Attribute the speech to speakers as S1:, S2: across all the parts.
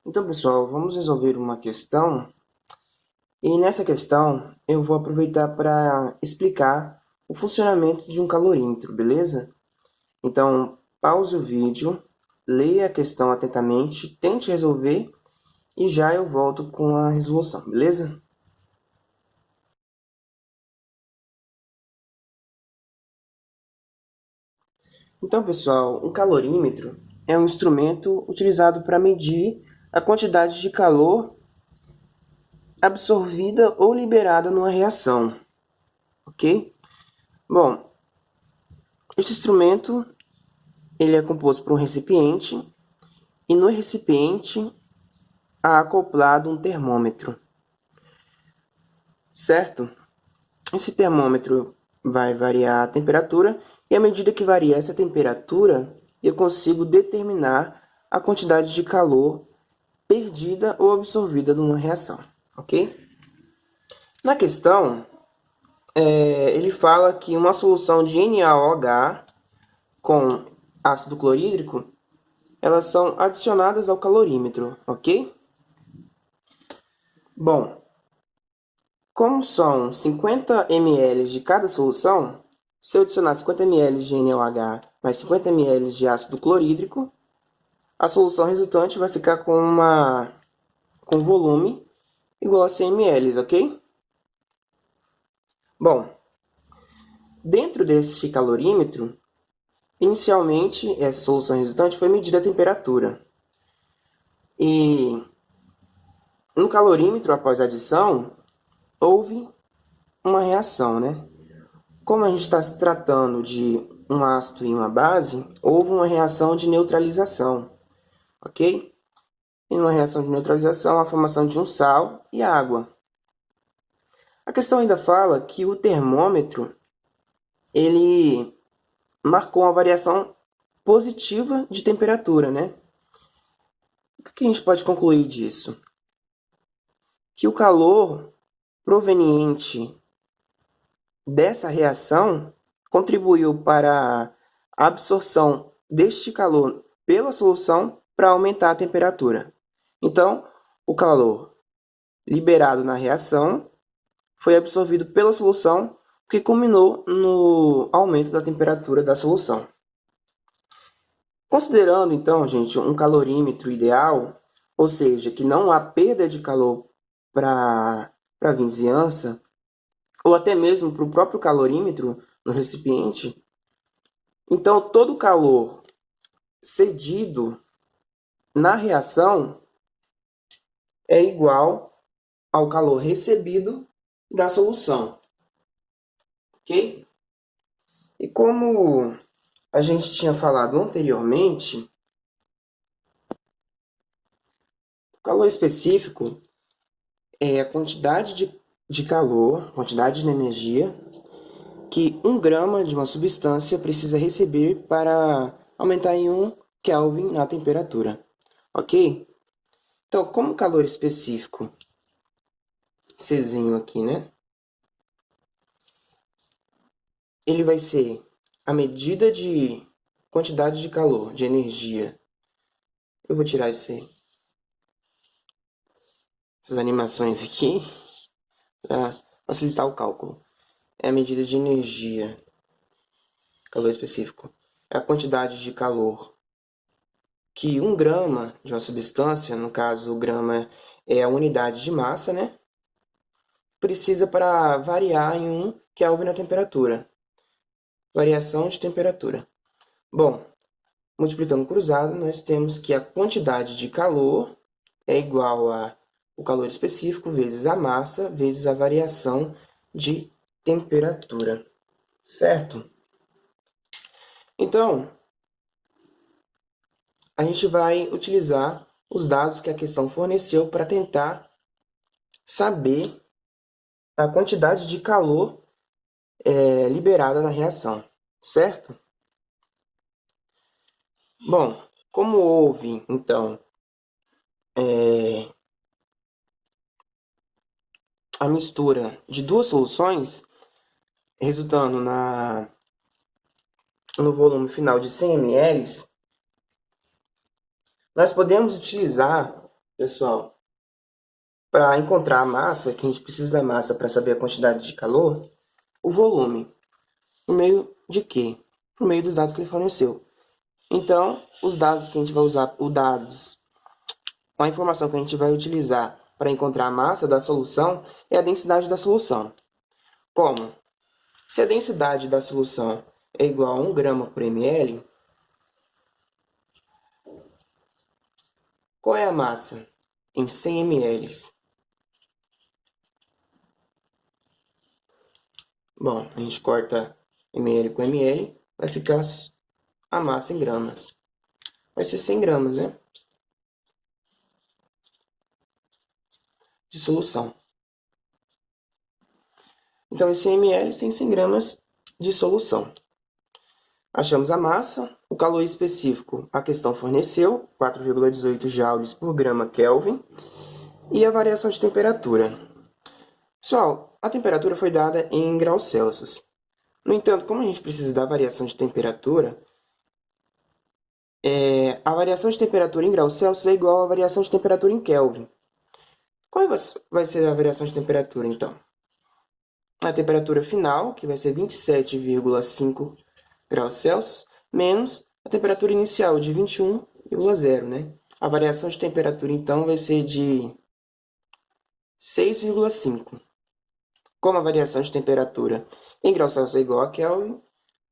S1: Então, pessoal, vamos resolver uma questão. E nessa questão, eu vou aproveitar para explicar o funcionamento de um calorímetro, beleza? Então, pause o vídeo, leia a questão atentamente, tente resolver e já eu volto com a resolução, beleza? Então, pessoal, um calorímetro é um instrumento utilizado para medir a quantidade de calor absorvida ou liberada numa reação, ok? Bom, esse instrumento ele é composto por um recipiente e no recipiente há acoplado um termômetro, certo? Esse termômetro vai variar a temperatura e à medida que varia essa temperatura, eu consigo determinar a quantidade de calor perdida ou absorvida numa reação, ok? Na questão, ele fala que uma solução de NaOH com ácido clorídrico, elas são adicionadas ao calorímetro, ok? Bom, como são 50 ml de cada solução, se eu adicionar 50 ml de NaOH mais 50 ml de ácido clorídrico, a solução resultante vai ficar com volume igual a 100 ml, ok? Bom, dentro deste calorímetro, inicialmente essa solução resultante foi medida a temperatura. E no calorímetro, após a adição, houve uma reação, né? Como a gente está se tratando de um ácido e uma base, houve uma reação de neutralização, ok? E numa reação de neutralização, a formação de um sal e água. A questão ainda fala que o termômetro, ele marcou uma variação positiva de temperatura, né? O que a gente pode concluir disso? Que o calor proveniente dessa reação contribuiu para a absorção deste calor pela solução para aumentar a temperatura. Então, o calor liberado na reação foi absorvido pela solução, o que culminou no aumento da temperatura da solução. Considerando, então, gente, um calorímetro ideal, ou seja, que não há perda de calor para a vizinhança, ou até mesmo para o próprio calorímetro no recipiente, então todo o calor cedido na reação é igual ao calor recebido da solução, ok? E como a gente tinha falado anteriormente, o calor específico é a quantidade de calor, quantidade de energia que 1 grama de uma substância precisa receber para aumentar em 1 Kelvin a temperatura, ok? Então, como calor específico, Czinho aqui, né? Ele vai ser a medida de quantidade de calor, de energia. Eu vou tirar essas animações aqui para facilitar o cálculo. É a medida de energia, calor específico. É a quantidade de calor que 1 grama de uma substância, no caso o grama é a unidade de massa, né? Precisa para variar em 1 Kelvin na temperatura. Variação de temperatura. Bom, multiplicando cruzado, nós temos que a quantidade de calor é igual a o calor específico vezes a massa vezes a variação de temperatura, certo? Então, a gente vai utilizar os dados que a questão forneceu para tentar saber a quantidade de calor liberada na reação, certo? Bom, como houve, então, a mistura de duas soluções, resultando no volume final de 100 ml, nós podemos utilizar pessoal, para encontrar a massa, que a gente precisa da massa para saber a quantidade de calor, o volume. Por meio de quê? Por meio dos dados que ele forneceu. Então, os dados que a gente vai usar, a informação que a gente vai utilizar para encontrar a massa da solução é a densidade da solução. Como? Se a densidade da solução é igual a 1 grama por ml, qual é a massa em 100 ml? Bom, a gente corta ml com ml, vai ficar a massa em gramas. Vai ser 100 gramas, né? De solução. Então, em 100 ml tem 100 gramas de solução. Achamos a massa, o calor específico, a questão forneceu, 4,18 joules por grama Kelvin, e a variação de temperatura. Pessoal, a temperatura foi dada em graus Celsius. No entanto, como a gente precisa da variação de temperatura, a variação de temperatura em graus Celsius é igual à variação de temperatura em Kelvin. Qual vai ser a variação de temperatura, então? A temperatura final, que vai ser 27,5 graus Celsius, menos a temperatura inicial de 21,0, né? A variação de temperatura, então, vai ser de 6,5. Como a variação de temperatura em graus Celsius é igual a Kelvin,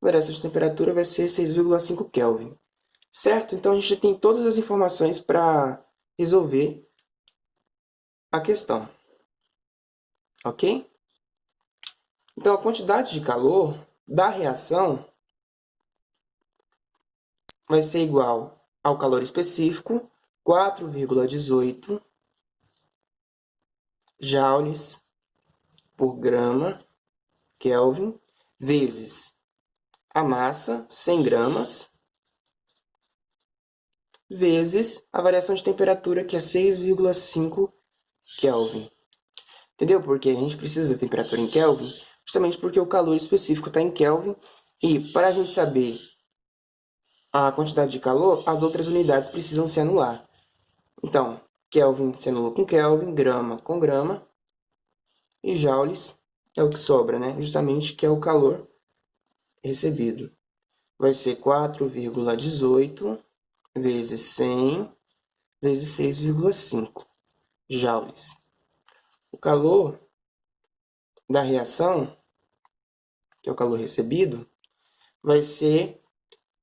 S1: a variação de temperatura vai ser 6,5 Kelvin. Certo? Então, a gente tem todas as informações para resolver a questão. Ok? Então, a quantidade de calor da reação vai ser igual ao calor específico, 4,18 joules por grama Kelvin, vezes a massa, 100 gramas, vezes a variação de temperatura, que é 6,5 Kelvin. Entendeu? Porque a gente precisa da temperatura em Kelvin, justamente porque o calor específico está em Kelvin, e para a gente saber a quantidade de calor, as outras unidades precisam se anular. Então, Kelvin se anula com Kelvin, grama com grama, e joules é o que sobra, né? Justamente que é o calor recebido. Vai ser 4,18 vezes 100 vezes 6,5 joules. O calor da reação, que é o calor recebido, vai ser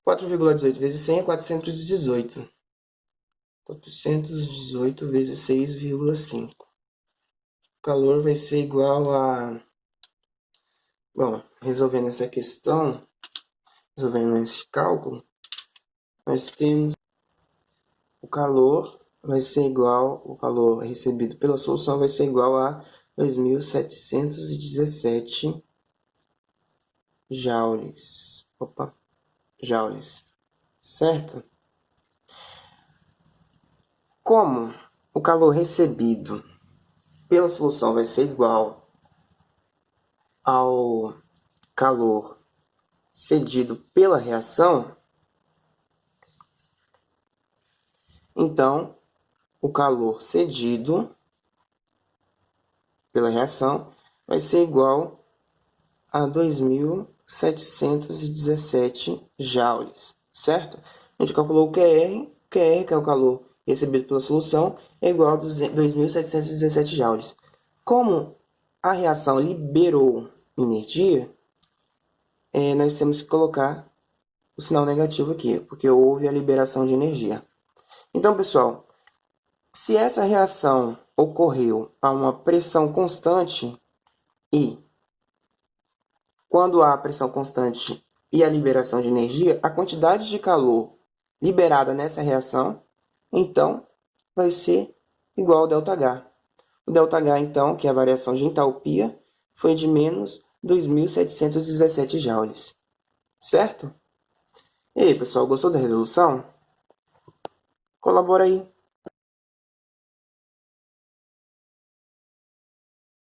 S1: 4,18 vezes 100 é 418. 418 vezes 6,5. O calor vai ser igual a... Bom, resolvendo essa questão, resolvendo esse cálculo, nós temos o calor vai ser igual, o calor recebido pela solução vai ser igual a 2.717 joules. Joules. Certo? Como o calor recebido pela solução vai ser igual ao calor cedido pela reação, então o calor cedido pela reação vai ser igual a 2.717 joules, certo? A gente calculou o QR, que é o calor recebido pela solução, é igual a 2.717 joules. Como a reação liberou energia, nós temos que colocar o sinal negativo aqui, porque houve a liberação de energia. Então, pessoal, se essa reação ocorreu a uma pressão constante e quando há pressão constante e a liberação de energia, a quantidade de calor liberada nessa reação, então, vai ser igual ao ΔH. O ΔH, então, que é a variação de entalpia, foi de menos 2.717 joules. Certo? E aí, pessoal, gostou da resolução? Colabora aí.